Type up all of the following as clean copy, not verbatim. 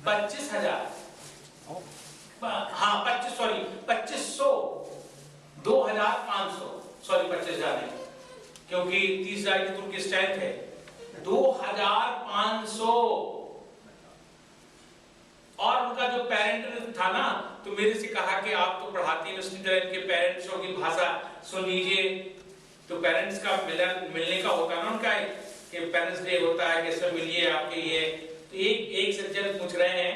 25,000, हाँ 2500, 2,500, सॉरी 25,000 नहीं, क्योंकि 30,000 की तो उनकी स्ट्रेंथ है, 2,500। और उनका जो पेरेंट था ना, तो मेरे से कहा कि आप तो पढ़ाती यूनिवर्सिटी, इनके पेरेंट्सों की भाषा सुन लीजिए। तो पेरेंट्स का मिलने का होता है ना उनका, कि पेरेंट्स डे होता है, कैसे मिलिए आपके ये। तो एक सज्जन पूछ रहे हैं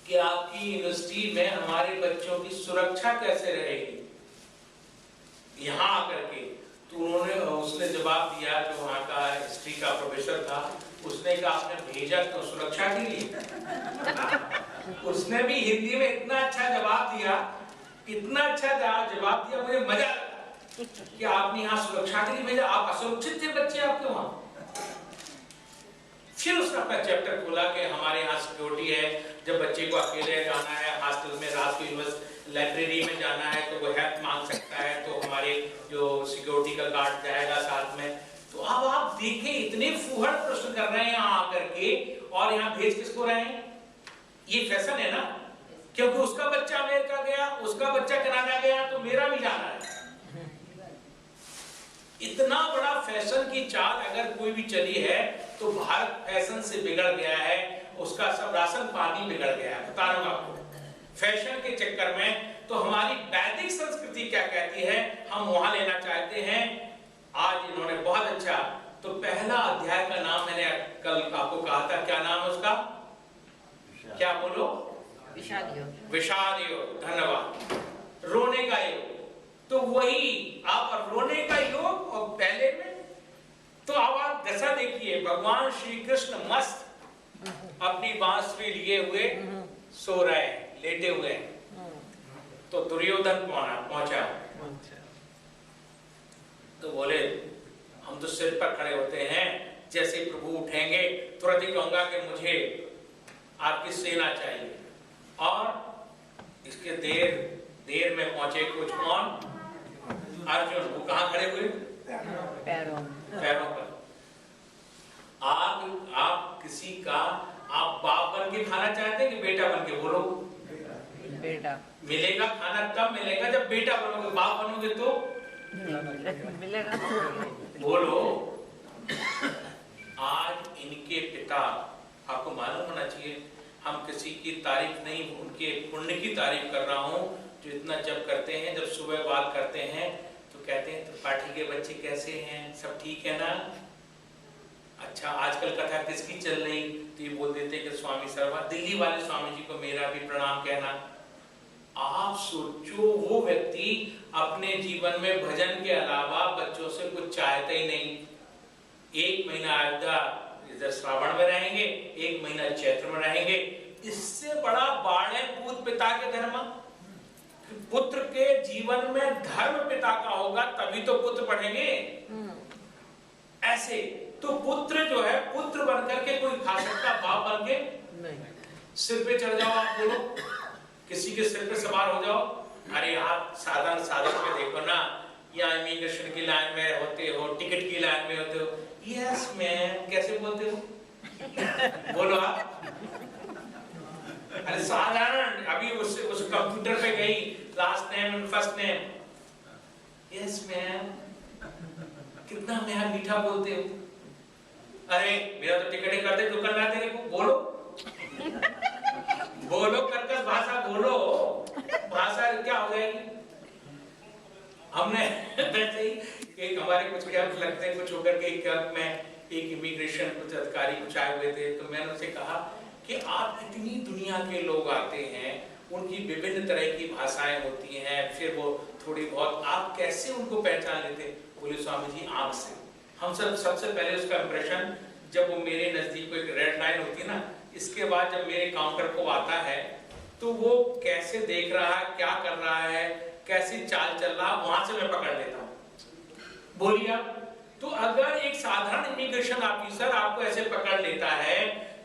कि आपकी यूनिवर्सिटी में हमारे बच्चों की सुरक्षा कैसे रहेगी यहाँ आकर के। तो उसने जवाब दिया, जो वहाँ का हिस्ट्री का प्रोफेसर था, उसने कहा आपने भेजा तो सुरक्षा के लिए। उसने भी हिंदी में इतना अच्छा जवाब दिया, इतना अच्छा जवाब दिया, मुझे मजा लगा कि आपने यहाँ सुरक्षा के लिए भेजा, आप असुरक्षित थे बच्चे आपके वहाँ। फिर उसने अपना चैप्टर खोला कि हमारे यहाँ सिक्योरिटी है, जब बच्चे को अकेले जाना है हॉस्टल में, रात को यूनिवर्सिटी लाइब्रेरी में जाना है, तो वो हेल्प मांग सकता है, तो हमारे जो सिक्योरिटी का गार्ड जाएगा साथ में। तो अब आप देखें, इतने फूहड़ प्रश्न कर रहे हैं यहाँ आकर के, और यहाँ भेज किसको रहे हैं? ये फैशन है ना, क्योंकि उसका बच्चा अमेरिका गया, उसका बच्चा कनाडा गया, तो मेरा भी जाना है। इतना बड़ा फैशन की चाल अगर कोई भी चली है, तो भारत फैशन से बिगड़ गया है, उसका सब राशन पानी बिगड़ गया है। बता रहा हूं आपको, फैशन के चक्कर में। तो हमारी वैदिक संस्कृति क्या कहती है, हम वहां लेना चाहते हैं। आज इन्होंने बहुत अच्छा, तो पहला अध्याय का नाम मैंने कल आपको कहा था, क्या नाम है उसका? क्या बोलो? विषाद योग। विषाद योग, धन्यवाद। रोने का योग, तो वही आप रोने का योग। और पहले में तो अब आप दशा देखिए, भगवान श्री कृष्ण मस्त अपनी बांसुरी लिए हुए सो रहे हैं, लेटे हुए हैं। तो दुर्योधन पहुंचा, तो बोले हम तो सिर पर खड़े होते हैं, जैसे प्रभु उठेंगे तुरंत ही कहूंगा कि मुझे आपकी सेना चाहिए। और इसके देर में पहुंचे कुछ कौन? अर्जुन। वो कहाँ खड़े हुए? पैरों पर। आप किसी का आप बाप बन के खाना चाहते हैं कि बेटा बन के? बोलो। बेटा। मिलेगा खाना तब मिलेगा जब बेटा बनोगे, बाप बनोगे तो मिलेगा। बोलो। आज इनके पिता, आपको मालूम होना चाहिए, हम किसी की तारीफ नहीं, उनके पुण्य की तारीफ कर रहा हूँ, जो इतना जब करते हैं, जब सुबह बात करते हैं तो कहते हैं त्रिपाठी के बच्चे कैसे हैं, सब ठीक है ना? अच्छा, आजकल कथा किसकी चल रही? तो ये बोल देते हैं कि स्वामी सर्वा, दिल्ली वाले स्वामी जी को मेरा भी प्रणाम कहना। आप सोचो, वो व्यक्ति अपने जीवन में भजन के अलावा बच्चों से कुछ चाहते ही नहीं। 1 महीना अयोध्या इधर श्रावण में रहेंगे, 1 महीना चैत्र में रहेंगे। इससे बड़ा बाढ़ है पूत पिता के धर्म। पुत्र के जीवन में धर्म पिता का होगा, तभी तो पुत्र पढ़ेंगे। ऐसे तो पुत्र जो है, पुत्र बनकर के कोई खा सकता, बाप बन के नहीं। सिर पे चढ़ जाओ, आप बोलो, किसी के सिर पे सवार हो जाओ। अरे आप साधारण साधन में देखो ना, या इमिग्रेशन की लाइन में होते हो, टिकट की लाइन में होते हो, यस मैम कैसे बोलते हो? बोलो आप। अरे साधारण, अभी उस कंप्यूटर पे गई, last name and first name, yes ma'am, कितना मीठा बोलते हो। अरे मेरा तो टिकट ही कर दे दुकानदार तेरे को। बोलो बोलो, कर्कश भाषा बोलो, भाषा क्या हो जाएगी? हमने वैसे ही एक हमारे कुछ कैंप लगते हैं, कुछ होकर के एक कैंप में एक इमिग्रेशन कुछ अधिकारी कुछ आए हुए थे, तो मैंने उनसे कहा कि आप इतनी दुनिया के लोग आते हैं, उनकी विभिन्न तरह की भाषाएं होती हैं, फिर वो थोड़ी बहुत, आप कैसे उनको पहचान लेते? बोले स्वामी जी आंख से। हम सबसे पहले उसका इंप्रेशन, जब वो मेरे नजदीक एक रेड लाइन होती है ना, इसके बाद जब मेरे काउंटर को आता है तो वो कैसे देख रहा है, क्या कर रहा है, कैसी चाल चल रहा, वहां से मैं पकड़ लेता हूँ। बोलिए। तो अगर एक साधारण इमिग्रेशन ऑफिसर आपको ऐसे पकड़ लेता है,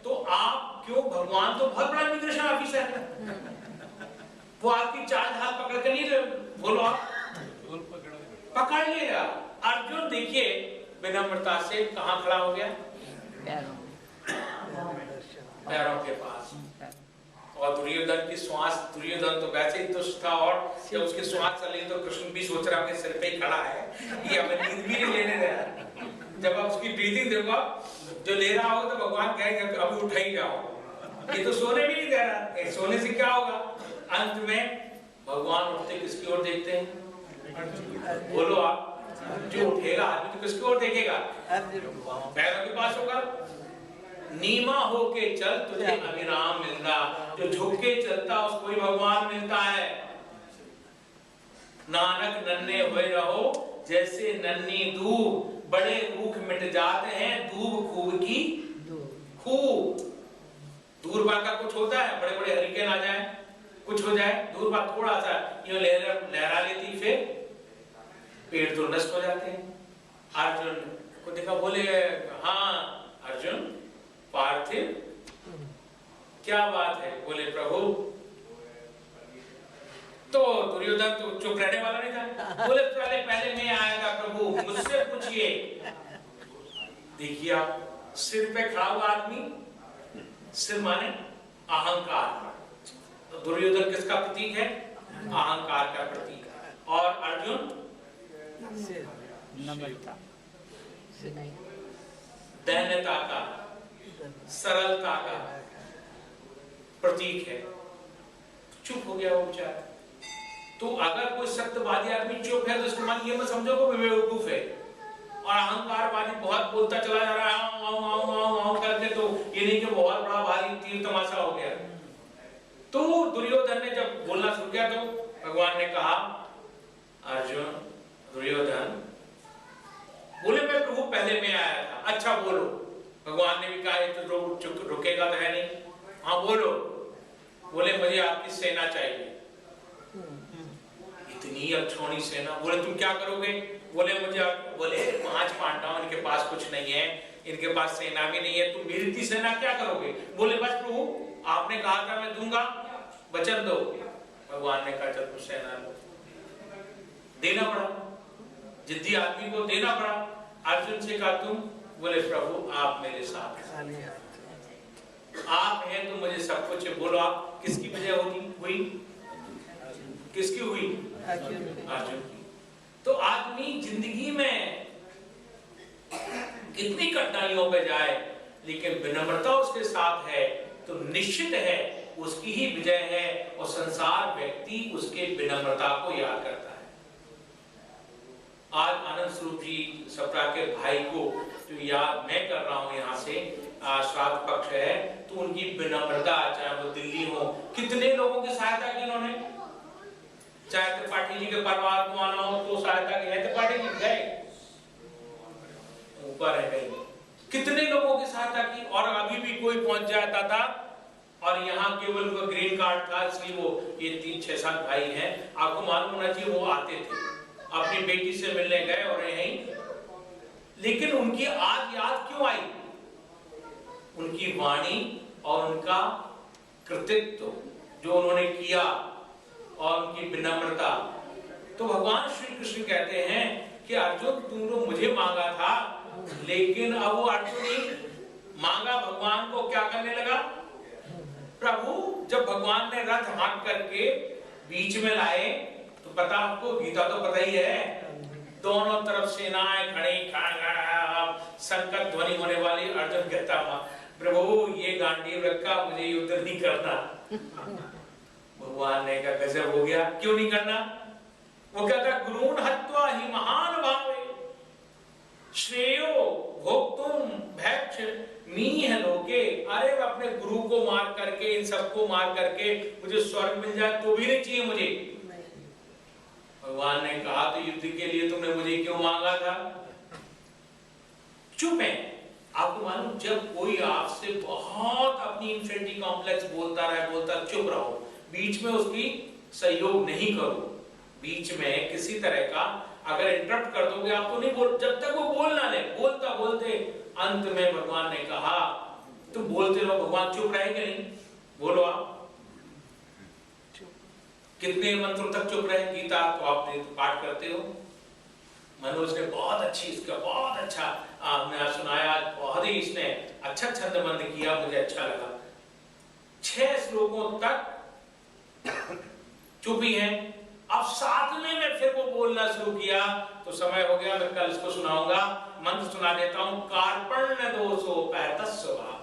तो आप क्यों, भगवान तो बहुत बड़ा इमिग्रेशन ऑफिसर है, वो आपकी चाल ढाल पकड़ कर नहीं, बोलो आप, पकड़ लेगा। अर्जुन देखिए विनम्रता से कहां खड़ा हो गया? पैरों के पास। और दुर्योधन की श्वास, दुर्योधन तो वैसे ही दुष्ट था, और जब उसकी श्वास चली तो कृष्ण भी सोच रहा अपने सिर पे ही खड़ा है, ये हमें नींद भी नहीं लेने दे रहा। जब आप उसकी ब्रीथिंग देखो, जो ले रहा होगा तो भगवान कहेंगे अभी उठ ही जाओ, ये तो सोने भी नहीं दे रहा। सोने से क्या होगा? अंत में भगवान उठते किसकी ओर देखते हैं? बोलो आप। जो उठेगा आदमी तो किसकी ओर देखेगा? पैरों के पास होगा। नीमा होके चल तुझे अविराम मिलता, जो झुक के चलता उसको ही भगवान मिलता है। नानक नन्हे हुए रहो जैसे नन्ही दूब, बड़े रूख मिट जाते हैं दूब खूब की खूब। दूर बार का कुछ होता है, बड़े बड़े हरिकेन आ जाए, कुछ हो जाए, दूर बार थोड़ा सा यूं लहरा लेती, फिर पेड़ तो नष्ट हो जाते हैं। अर्जुन को देखा, बोले हाँ अर्जुन पार्थिव क्या बात है? बोले प्रभु। तो दुर्योधन तो चुप रहने वाला नहीं था, बोले पहले मैं आया था प्रभु, मुझसे पूछिए। देखिए आप, सिर पे खड़ा हुआ आदमी, सिर माने अहंकार। तो दुर्योधन किसका प्रतीक है? अहंकार का प्रतीक। और अर्जुन नम्रता, दैन्यता का, सरलता का प्रतीक है। चुप हो गया वो बेचारा। तो अगर कोई सत्यवादी आदमी चुप है तो इसको मान ये मत समझो कि बेवकूफ है, और अहंकारवादी बहुत बोलता चला जा रहा है आऊं करके, तो ये नहीं कि बहुत बड़ा भारी तीर तमाशा हो गया। तो दुर्योधन ने जब बोलना शुरू किया तो भगवान ने कहा, अर्जुन दुर्योधन बोले मैं प्रभु पहले मैं आया था। अच्छा बोलो। भगवान ने भी कहा तो रुकेगा तो है नहीं, हाँ बोलो। बोले मुझे आपकी सेना चाहिए। इतनी अक्षौणी सेना। बोले तुम क्या करोगे? बोले बोले 5 पांडव, इनके पास कुछ नहीं है, इनके पास सेना भी नहीं है, तुम मेरी इतनी सेना क्या करोगे? बोले बस प्रभु आपने कहा था मैं दूंगा, वचन दो। भगवान ने कहा चल तुम सेना लो। देना पड़ा, जिद्दी आदमी को देना पड़ा। अर्जुन से कहा तुम? बोले प्रभु आप मेरे साथ हैं, आप हैं तो मुझे सब कुछ है। बोलो आप किसकी वजह हुई? किसकी हुई? अर्जुन की। तो आदमी जिंदगी में कितनी कठिनाइयों पे जाए, लेकिन विनम्रता उसके साथ है तो निश्चित है उसकी ही विजय है, और संसार व्यक्ति उसके विनम्रता को याद करता है। आज आनंद स्वरूप जी सप्रा के भाई को जो याद मैं कर रहा हूं, यहाँ से श्राद्ध पक्ष है, तो उनकी विनम्रता, चाहे वो दिल्ली हो, कितने लोगों की सहायता की उन्होंने। चाहे त्रिपाठी जी के परिवार को आना हो तो सहायता की है, त्रिपाठी जी गए ऊपर है गई, कितने लोगों की सहायता की। और अभी भी कोई पहुंच जाता था, और यहाँ केवल वो ग्रीन कार्ड था, इसलिए वो ये 3-6-7 भाई हैं, आपको मालूम होना चाहिए, वो आते थे अपनी बेटी से मिलने गए और यहीं। लेकिन उनकी आज याद क्यों आई? उनकी वाणी और उनका कृतित्व जो उन्होंने किया, और उनकी विनम्रता। तो भगवान श्री कृष्ण कहते हैं कि अर्जुन तुम तो मुझे मांगा था, लेकिन अब वो अर्जुन ही मांगा भगवान को क्या करने लगा? प्रभु जब भगवान ने रथ हाँक करके बीच में लाए, तो पता आपको, गीता तो पता ही है, दोनों तरफ सेनाएं खड़ी, संकट ध्वनि होने वाली। अर्जुन कहता प्रभु ये गांडीव रखा, मुझे युद्ध नहीं करना। भगवान ने कहा गजब हो गया, क्यों नहीं करना? वो कहता गुरुन हत्वा ही महान भावे श्रेयो भोक्तुम भैक्ष मीह लोके। अरे अपने गुरु को मार करके, इन सबको मार करके मुझे स्वर्ग मिल जाए तो भी नहीं चाहिए मुझे। भगवान ने कहा तो युद्ध के लिए तुमने मुझे क्यों मांगा था? चुप है। आपको मालूम, जब कोई आपसे बहुत अपनी इंफिनिटी कॉम्प्लेक्स बोलता रहे, चुप रहो, बीच में उसकी सहयोग नहीं करो। बीच में किसी तरह का अगर इंटरप्ट कर दोगे आप तो नहीं बोल, जब तक वो बोल ना ले, बोलता बोलते अंत में भगवान ने कहा तुम बोलते रहो, भगवान चुप रहेंगे नहीं। बोलो आप कितने मंत्रों तक चुप रहे? गीता तो आपने पाठ करते हो, मनोज ने बहुत अच्छी, इसका बहुत अच्छा आपने सुनाया, बहुत ही इसने अच्छा छंदबंद किया, मुझे अच्छा लगा। 6 श्लोकों तक चुप ही हैं। अब 7वें में फिर वो बोलना शुरू किया तो समय हो गया, मैं कल इसको सुनाऊंगा। मंत्र सुना देता हूं। कार्पण्य दोषोपैतः स्वभाव,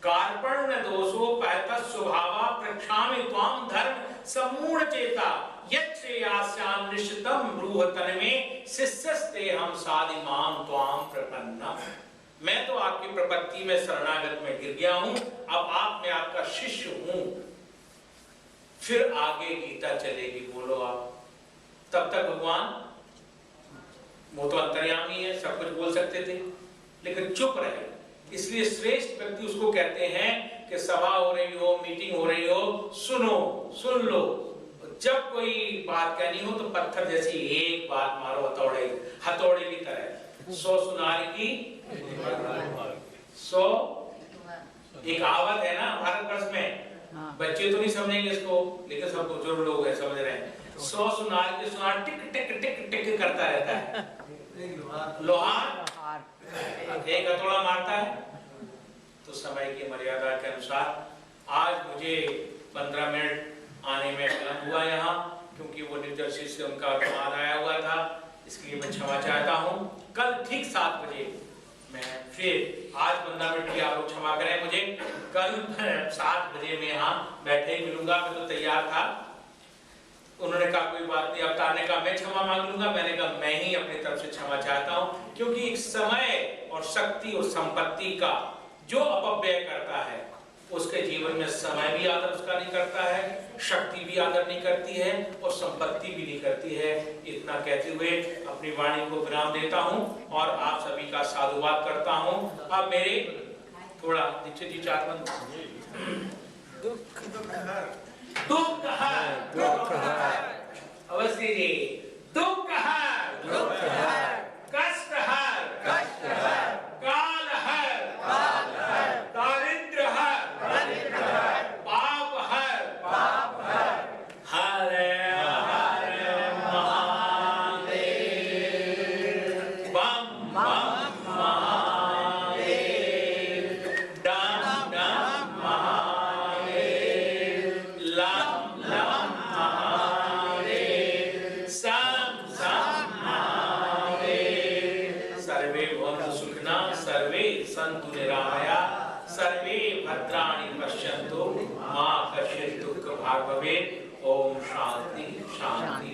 कार्पण्य दोषोपैतः स्वभावा प्रक्षामि त्वां धर्म सम्मूढ़ चेता यच्छ्रेयास्याम निश्चितम ब्रूह तन्मे शिष्यस्ते हम साधिमां त्वां प्रपन्नम्। मैं तो आपकी प्रपत्ति में शरणागत में गिर गया हूं, अब आप मैं आपका शिष्य हूं। फिर आगे गीता चलेगी, बोलो आप। तब तक भगवान वो तो अंतर्यामी है, सब कुछ बोल सकते थे, लेकिन चुप रहे। इसलिए श्रेष्ठ व्यक्ति उसको कहते हैं कि सभा हो रही हो, मीटिंग हो रही हो, सुनो, सुन लो। जब कोई बात कहनी हो तो पत्थर जैसी एक बात मारो, हथौड़े की तरह। 100 सुनार की 100, एक कहावत है ना भारतवर्ष में। बच्चे तो नहीं समझेंगे इसको, लेकिन सब बुजुर्ग लोग हैं, समझ रहे हैं। 100 सुनार की सुनार टिक टिक टिक टिक करता रहता है। लोहार एक हथौड़ा मारता है। तो समय की मर्यादा के अनुसार आज मुझे 15 मिनट आने में विलंब हुआ यहाँ, क्योंकि वो न्यू जर्सी से उनका दामाद आया हुआ था, इसलिए मैं क्षमा चाहता हूँ। कल ठीक 7 बजे मैं फिर, आज 15 मिनट की आप लोग क्षमा करें मुझे, कल 7 बजे मैं यहाँ बैठे ही मिलूंगा। मैं तो तैयार था। उन्होंने कहा कोई बात नहीं, अवतार ने कहा मैं क्षमा मांग लूंगा। मैंने कहा मैं ही अपनी तरफ से क्षमा चाहता हूँ, क्योंकि एक समय और शक्ति और संपत्ति का जो अपव्यय करता है उसके जीवन में समय भी आदर उसका नहीं करता है, शक्ति भी आदर नहीं करती है और संपत्ति भी नहीं करती है। इतना कहते हुए अपनी वाणी को विराम देता हूँ और आप सभी का साधुवाद करता हूँ। अब मेरे थोड़ा दीक्षित जी चार बंद दुख हर अवश्य जी, दुख हर कष्ट हर काल हर दारिद्र्य हर पाप हर हर हर महादेव बम बम महादेव डम डम महादेव लम लम महादेव सम सम महादेव। सर्वे भवन्तु सुखिनः, सर्वे सन्तु निरामया, सर्वे भद्राणि पश्यन्तु मा कश्चित् दुःखभाग् भवेत्। ओम शांति शांति।